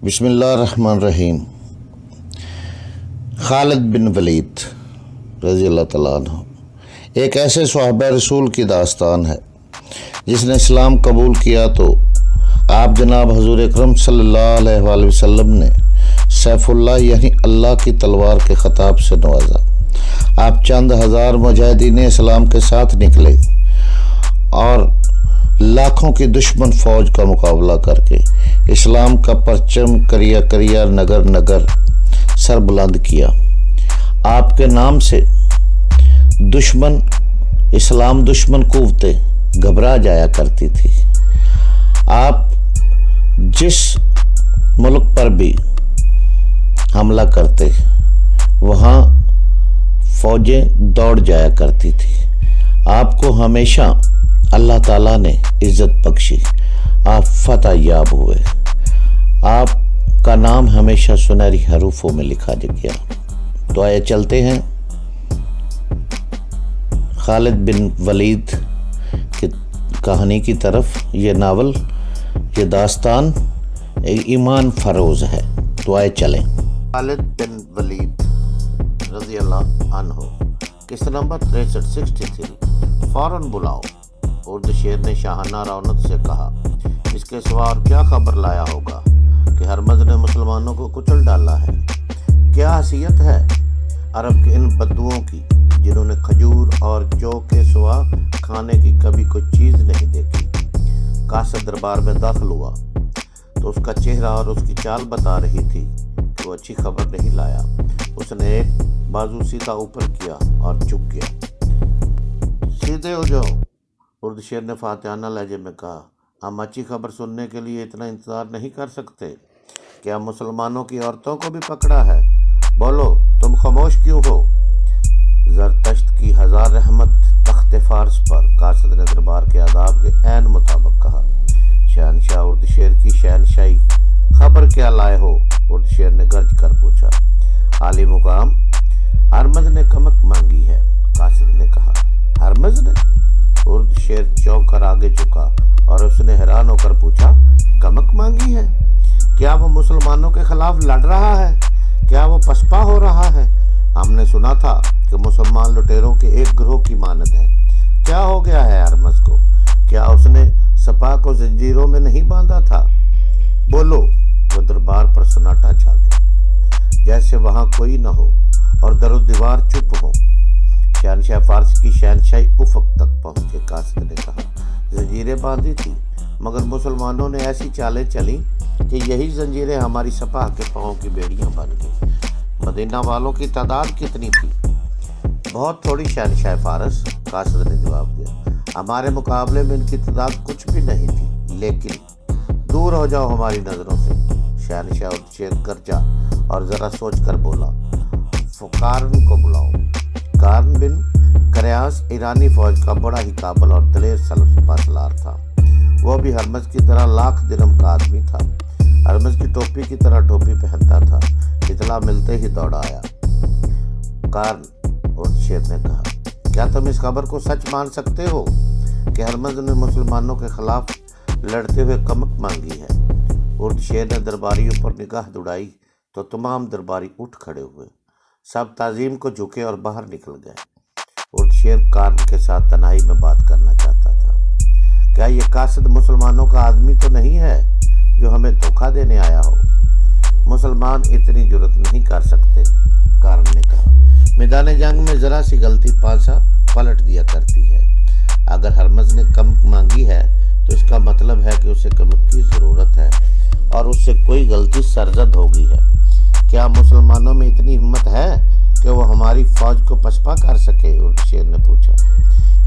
بسم اللہ الرحمن الرحیم۔ خالد بن ولید رضی اللہ تعالیٰ عنہ ایک ایسے صحابہ رسول کی داستان ہے جس نے اسلام قبول کیا تو آپ جناب حضور اکرم صلی اللہ علیہ وآلہ وسلم نے سیف اللہ یعنی اللہ کی تلوار کے خطاب سے نوازا۔ آپ چند ہزار مجاہدین اسلام کے ساتھ نکلے اور لاکھوں کی دشمن فوج کا مقابلہ کر کے اسلام کا پرچم کریا کریا نگر نگر سر بلند کیا۔ آپ کے نام سے دشمن اسلام دشمن قوتیں گھبرا جایا کرتی تھی۔ آپ جس ملک پر بھی حملہ کرتے وہاں فوجیں دوڑ جایا کرتی تھی۔ آپ کو ہمیشہ اللہ تعالیٰ نے عزت بخشی، آپ فتح یاب ہوئے، آپ کا نام ہمیشہ سنہری حروفوں میں لکھا گیا۔ تو آئے چلتے ہیں خالد بن ولید کی کہانی کی طرف۔ یہ ناول، یہ داستان ایمان فروز ہے۔ تو آئے چلیں۔ خالد بن ولید رضی اللہ عنہ، قسط نمبر 6363۔ فوراً بلاؤ۔ اردو شیر نے شاہانہ رونق سے کہا، اس کے سوا اور کیا خبر لایا ہوگا کہ ہرمز نے مسلمانوں کو کچل ڈالا ہے؟ کیا حیثیت ہے عرب کے ان بدوؤں کی جنہوں نے کھجور اور جو کے سوا کھانے کی کبھی کوئی چیز نہیں دیکھی؟ قاصد دربار میں داخل ہوا تو اس کا چہرہ اور اس کی چال بتا رہی تھی کہ وہ اچھی خبر نہیں لایا۔ اس نے ایک بازو سیدھا اوپر کیا اور جھک گیا۔ سیدھے ہو جاؤ، اردو شیر نے فاتحانہ لہجے میں کہا۔ ہم اچھی خبر سننے کے لیے اتنا انتظار نہیں کر سکتے۔ کیا مسلمانوں کی عورتوں کو بھی پکڑا ہے؟ بولو، تم خاموش کیوں ہو؟ زرتشت کی ہزار رحمت تخت فارس پر، قاصد نے دربار کے آداب کے عین مطابق کہا۔ شہنشاہ اردو شیر کی شہنشاہی، خبر کیا لائے ہو؟ اردو شیر نے گرج کر پوچھا۔ عالی مقام، ہرمز نے کمک مانگی ہے، قاصد نے کہا۔ ہرمز نے؟ اردو شیر چونک کر آگے جھکا اور اس نے حیران ہو کر پوچھا، کمک مانگی ہے؟ کیا وہ مسلمانوں کے خلاف لڑ رہا ہے؟ کیا وہ پسپا ہو رہا ہے؟ ہم نے سنا تھا کہ مسلمان لٹیروں کے ایک گروہ کی مانند ہے۔ کیا ہو گیا ہے ہرمز کو؟ کیا اس نے سپاہ کو زنجیروں میں نہیں باندھا تھا؟ بولو۔ وہ دربار پر سناٹا چھا گیا، جیسے وہاں کوئی نہ ہو اور در و دیوار چپ ہو۔ شہنشاہ فارس کی شہنشاہی افق تک پہنچے۔ قاصد نے کہا، زنجیریں باندھی تھی، مگر مسلمانوں نے ایسی چالیں چلی کہ یہی زنجیریں ہماری سپاہ کے پاؤں کی بیڑیاں بن گئی۔ مدینہ والوں کی تعداد کتنی تھی؟ بہت تھوڑی شہنشاہ فارس، قاصد نے جواب دیا۔ ہمارے مقابلے میں ان کی تعداد کچھ بھی نہیں تھی، لیکن دور ہو جاؤ ہماری نظروں سے۔ شہنشاہ شیر گرجا اور ذرا سوچ کر بولا، فقارن کو بلاؤ۔ کارن بن کریاس ایرانی فوج کا بڑا ہی قابل اور دلیر سپہ سالار تھا۔ وہ بھی ہرمز کی طرح لاکھ درہم کا آدمی تھا۔ ہرمز کی ٹوپی کی طرح ٹوپی پہنتا تھا۔ اطلاع ملتے ہی دوڑا آیا۔ کارن، اردو شیر نے کہا، کیا تم اس خبر کو سچ مان سکتے ہو کہ ہرمز نے مسلمانوں کے خلاف لڑتے ہوئے کمک مانگی ہے؟ اردو شیر نے درباریوں پر نگاہ دوڑائی تو تمام درباری اٹھ کھڑے ہوئے، سب تعظیم کو جھکے اور باہر نکل گئے۔ اردو شیر کارن کے ساتھ تنہائی میں بات کرنا چاہتا تھا۔ کیا یہ قاصد مسلمانوں کا آدمی تو نہیں ہے جو ہمیں دھوکہ دینے آیا ہو؟ مسلمان اتنی جرت نہیں کر سکتے، کارن نے کہا۔ میدان جنگ میں ذرا سی غلطی پانسا پلٹ دیا کرتی ہے۔ اگر ہرمز نے کمک مانگی ہے تو اس کا مطلب ہے کہ اسے کمک کی ضرورت ہے اور اس سے کوئی غلطی سرزد ہو گئی ہے۔ کیا مسلمانوں میں اتنی ہمت ہے کہ وہ ہماری فوج کو پسپا کر سکے؟ اردو شیر نے پوچھا۔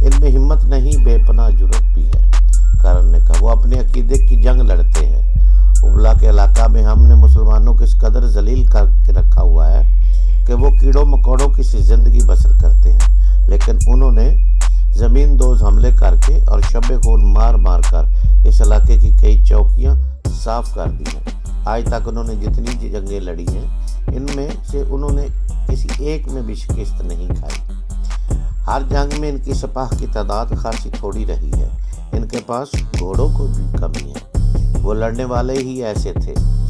ان میں ہمت نہیں، بے پناہ جرت بھی ہے، کارن نے کہا۔ وہ اپنے عقیدے کی جنگ لڑتے ہیں۔ ابلا کے علاقہ میں ہم نے مسلمانوں کو اس قدر ذلیل کر کے رکھا ہوا ہے کہ وہ کیڑوں مکوڑوں کی سی زندگی بسر کرتے ہیں، لیکن انہوں نے زمین دوز حملے کر کے اور شب خون مار مار کر اس علاقے کی کئی چوکیاں صاف کر دی ہیں۔ آج تک انہوں نے جتنی جنگیں لڑی ہیں، ان میں سے انہوں نے کسی ایک میں بھی شکست نہیں کھائی۔ ہر جنگ میں ان کی سپاہ کی تعداد خاصی تھوڑی رہی ہے۔ ان کے پاس گھوڑوں کو بھی کمی ہے۔ وہ لڑنے والے ہی ایسے تھے،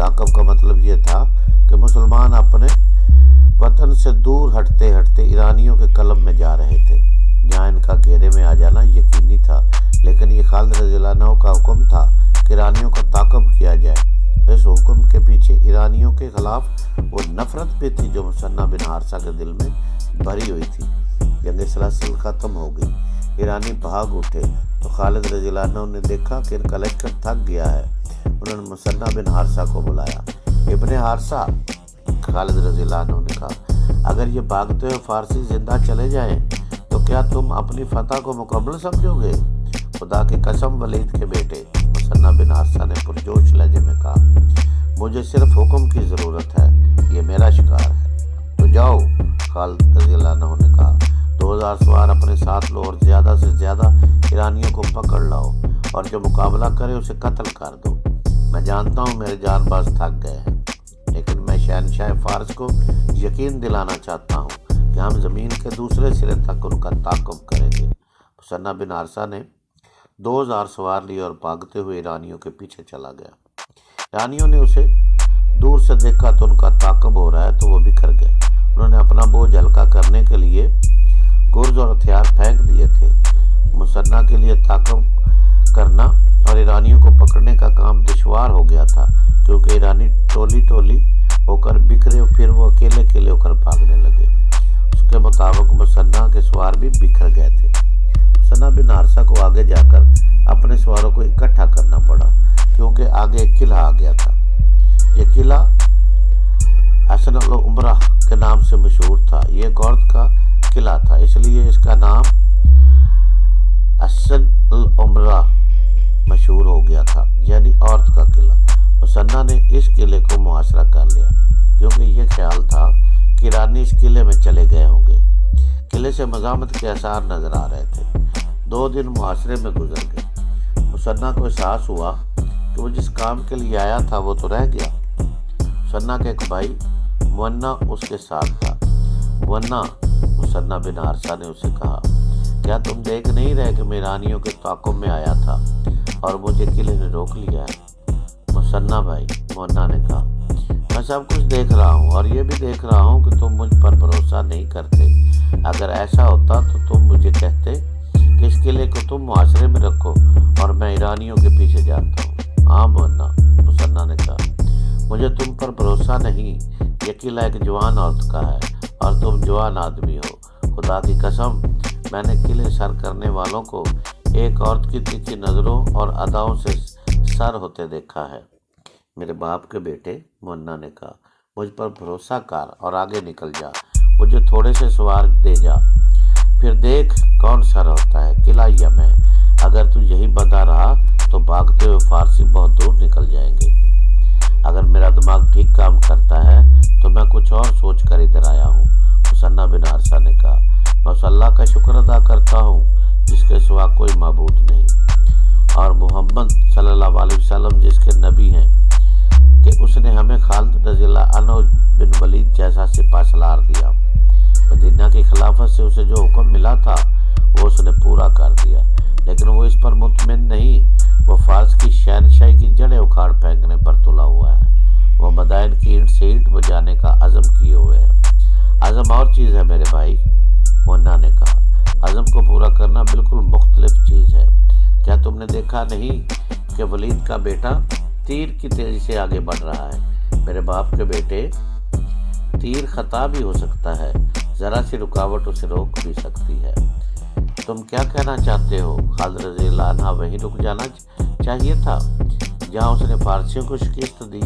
تعاقب کا مطلب یہ تھا کہ مسلمان اپنے وطن سے دور ہٹتے ہٹتے ایرانیوں کے قلب میں جا رہے تھے، جہاں ان کا گھیرے میں آ جانا یقینی تھا، لیکن یہ خالد رضی اللہ عنہ کا حکم تھا کہ ایرانیوں کا تعاقب کیا جائے۔ اس حکم کے پیچھے ایرانیوں کے خلاف وہ نفرت بھی تھی جو مثنیٰ بن حارثہ کے دل میں بھری ہوئی تھی۔ جنگ سلاسل ختم ہو گئی، ایرانی بھاگ اٹھے تو خالد رضی اللہ عنہ نے دیکھا کہ ان کا لشکر تھک گیا ہے۔ انہوں نے مثنیٰ بن حارثہ کو بلایا۔ ابن حارثہ، خالد رضی اللہ عنہ نے کہا، اگر یہ بھاگتے ہوئے فارسی زندہ چلے جائیں تو کیا تم اپنی فتح کو مکمل سمجھو گے؟ خدا کی قسم ولید کے بیٹے، مثنیٰ بن حارثہ نے پرجوش لہجے میں کہا، مجھے صرف حکم کی ضرورت ہے، یہ میرا شکار ہے، تو جاؤ۔ خالد رضی اللہ عنہ نے کہا، 2000 سوار اپنے ساتھ لو اور زیادہ سے زیادہ ایرانیوں کو پکڑ لاؤ اور جو مقابلہ کرے اسے قتل کر دو۔ میں جانتا ہوں میرے جان باز تھک گئے ہیں، لیکن میں شہنشاہ فارس کو یقین دلانا چاہتا ہوں کہ ہم زمین کے دوسرے سرے تک ان کا تعاقب کریں گے۔ مثنیٰ بن حارثہ نے 2000 سوار لیے اور بھاگتے ہوئے ایرانیوں کے پیچھے چلا گیا۔ ایرانیوں نے اسے دور سے دیکھا تو ان کا تعاقب ہو رہا ہے تو وہ بکھر گئے۔ انہوں نے اپنا بوجھ ہلکا کرنے کے لیے گرز اور ہتھیار پھینک دیے تھے۔ مثنیٰ کے لیے تعاقب کرنا اور ایرانیوں کو پکڑنے کا کام دشوار ہو گیا تھا، کیونکہ ایرانی ٹولی ٹولی ہو کر بکھرے، پھر وہ اکیلے اکیلے ہو کر بھاگنے لگے۔ اس کے مطابق مثنیٰ کے سوار بھی بکھر گئے تھے۔ مثنیٰ بن حارثہ کو آگے جا کر اپنے سواروں کو اکٹھا کرنا پڑا، کیونکہ آگے ایک قلعہ آ گیا تھا۔ یہ قلعہ حسن العمرہ کے نام سے مشہور تھا۔ یہ ایک عورت کا قلعہ تھا، اس لیے اس کا نام حسن العمرہ مشہور ہو گیا تھا، یعنی عورت کا قلعہ۔ مثنیٰ نے اس قلعے کو محاصرہ کر لیا، کیونکہ یہ خیال تھا کہ ایرانی اس قلعے میں چلے گئے ہوں گے۔ قلعے سے مزاحمت کے آثار نظر آ رہے تھے۔ 2 دن محاصرے میں گزر گئے۔ مثنیٰ کو احساس ہوا کہ وہ جس کام کے لیے آیا تھا وہ تو رہ گیا۔ مثنیٰ کے ایک بھائی مونا اس کے ساتھ تھا۔ مونا، مثنیٰ بن حارثہ نے اسے کہا، کیا تم دیکھ نہیں رہے کہ میں ایرانیوں کے تعاقب میں آیا تھا اور مجھے قلعے نے روک لیا ہے؟ مثنیٰ بھائی، مونا نے کہا، میں سب کچھ دیکھ رہا ہوں اور یہ بھی دیکھ رہا ہوں کہ تم مجھ پر بھروسہ نہیں کرتے۔ اگر ایسا ہوتا تو تم مجھے کہتے کہ اس قلعے کو تم محاصرے میں رکھو اور میں ایرانیوں کے پیچھے جاتا ہوں۔ ہاں مونا، مثنیٰ نے کہا، مجھے تم پر بھروسہ نہیں۔ یہ قلعہ ایک جوان عورت کا ہے اور تم جوان آدمی ہو۔ خدا کی قسم، میں نے قلعے سر کرنے والوں کو ایک عورت کی تیکھی نظروں اور اداؤں سے سر ہوتے دیکھا ہے۔ میرے باپ کے بیٹے، مونا نے کہا، مجھ پر بھروسہ کر اور آگے نکل جا، مجھے تھوڑے سے سوار دے جا، پھر دیکھ کون سر ہوتا ہے، قلعہ یا میں۔ اگر تو یہی بتا رہا تو بھاگتے ہوئے فارسی بہت دور نکل جائیں گے۔ اگر میرا دماغ ٹھیک کام کرتا ہے تو میں کچھ اور سوچ کر ادھر آیا ہوں۔ مثنیٰ بن حارثہ نے کہا، میں اس اللہ کا شکر ادا کرتا ہوں جس کے سوا کوئی معبود نہیں، اور محمد صلی اللہ علیہ وسلم جس کے نبی ہیں، کہ اس نے ہمیں خالد رضی اللہ عنہ بن ولید جیسا سپہ سالار دیا۔ مدینہ کی خلافت سے اسے جو حکم ملا تھا وہ اس نے پورا کر دیا، لیکن وہ اس پر مطمئن نہیں۔ وہ فارس کی شہنشاہی کی جڑیں اکھاڑ پھینکنے پر تلا ہوا ہے۔ وہ مدائن کی اینٹ سے اینٹ بجانے کا عزم کیے ہوئے ہے۔ عزم اور چیز ہے میرے بھائی، مونا نے کہا، عزم کو پورا کرنا بالکل مختلف چیز ہے۔ کیا تم نے دیکھا نہیں کہ ولید کا بیٹا تیر کی تیزی سے آگے بڑھ رہا ہے؟ میرے باپ کے بیٹے، تیر خطا بھی ہو سکتا ہے، ذرا سی رکاوٹ اسے روک بھی سکتی ہے۔ تم کیا کہنا چاہتے ہو؟ خالد رضی اللہ عنہ وہیں رک جانا چاہیے تھا جہاں اس نے فارسیوں کو شکست دی۔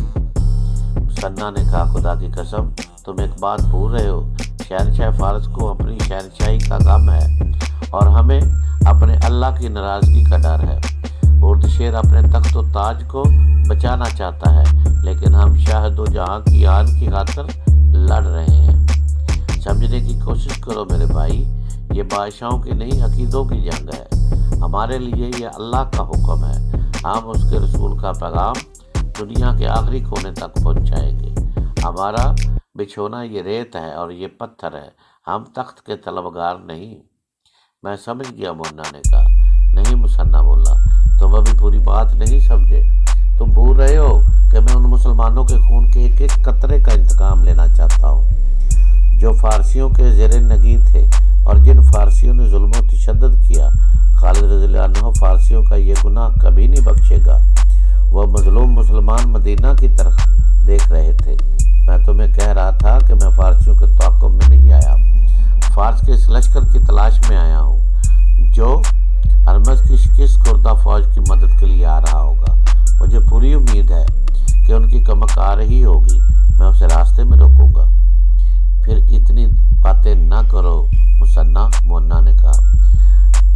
مثنیٰ نے کہا، خدا کی قسم، تم ایک بات بھول رہے ہو، شہنشاہ فارس کو اپنی شہنشاہی کا غم ہے اور ہمیں اپنے اللہ کی ناراضگی کا ڈر ہے۔ ارد شیر اپنے تخت و تاج کو بچانا چاہتا ہے، لیکن ہم شاہ دو جہاں کی آن کی خاطر لڑ رہے ہیں۔ سمجھنے کی کوشش کرو میرے بھائی، یہ بادشاہوں کی نہیں عقیدوں کی جنگ ہے۔ ہمارے لیے یہ اللہ کا حکم ہے، ہم اس کے رسول کا پیغام دنیا کے آخری کونے تک پہنچائیں گے۔ ہمارا بچھونا یہ ریت ہے اور یہ پتھر ہے، ہم تخت کے طلبگار نہیں۔ میں سمجھ گیا، مونا نے کہا۔ نہیں، مثنیٰ بولا، تم ابھی پوری بات نہیں سمجھے۔ تم بھول رہے ہو کہ کہ میں ان مسلمانوں کے خون کے ایک ایک قطرے کا انتقام لینا چاہتا ہوں جو فارسیوں کے زیر نگین تھے اور جن فارسیوں نے ظلم و تشدد کیا۔ خالد رضی اللہ عنہ فارسیوں کا یہ گناہ کبھی نہیں بخشے گا۔ وہ مظلوم مسلمان مدینہ کی طرف دیکھ رہے تھے۔ میں تمہیں کہہ رہا تھا کہ میں فارسیوں کے تعاقب میں نہیں آیا، فارس کے اس لشکر کی تلاش میں آیا ہوں جو ارمز کی شکست خوردہ فوج کی مدد کے لیے آ رہا ہوگا۔ مجھے پوری امید ہے کہ ان کی کمک آ رہی ہوگی، میں اسے راستے میں روکوں گا۔ پھر اتنی باتیں نہ کرو مثنیٰ، مونا نے کہا۔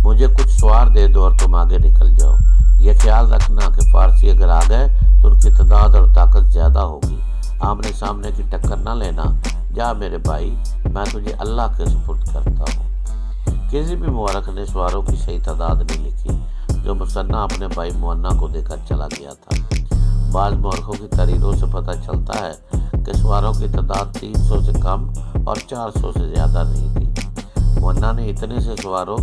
مجھے کچھ سوار دے دو اور تم آگے نکل جاؤ۔ یہ خیال رکھنا کہ فارسی اگر آ گئے تو ان کی تعداد اور طاقت زیادہ ہوگی، آمنے سامنے کی ٹکر نہ لینا۔ جا میرے بھائی، میں تجھے اللہ کے سپرد کرتا ہوں۔ کسی بھی مورخ نے سواروں کی صحیح تعداد نہیں لکھی جو مثنیٰ اپنے بھائی مونا کو دے کر چلا گیا تھا۔ بعض مورخوں کی تحریروں سے پتہ چلتا ہے کہ سواروں کی تعداد 300 سے کم اور 400 سے زیادہ نہیں تھی۔ مونا نے اتنے سے سواروں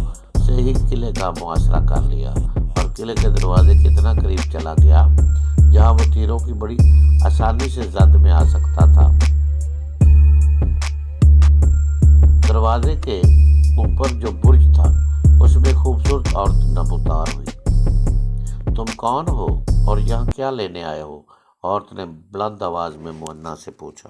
سے ہی قلعے کا محاصرہ کر لیا اور قلعے کے دروازے کے اتنا قریب چلا گیا جہاں وہ تیروں کی بڑی آسانی سے زد میں آ سکتا تھا۔ دروازے کے اوپر جو برج تھا اس میں خوبصورت عورت نمودار ہوئی۔ تم کون ہو اور یہاں کیا لینے آئے ہو؟ عورت نے بلند آواز میں مونا سے پوچھا۔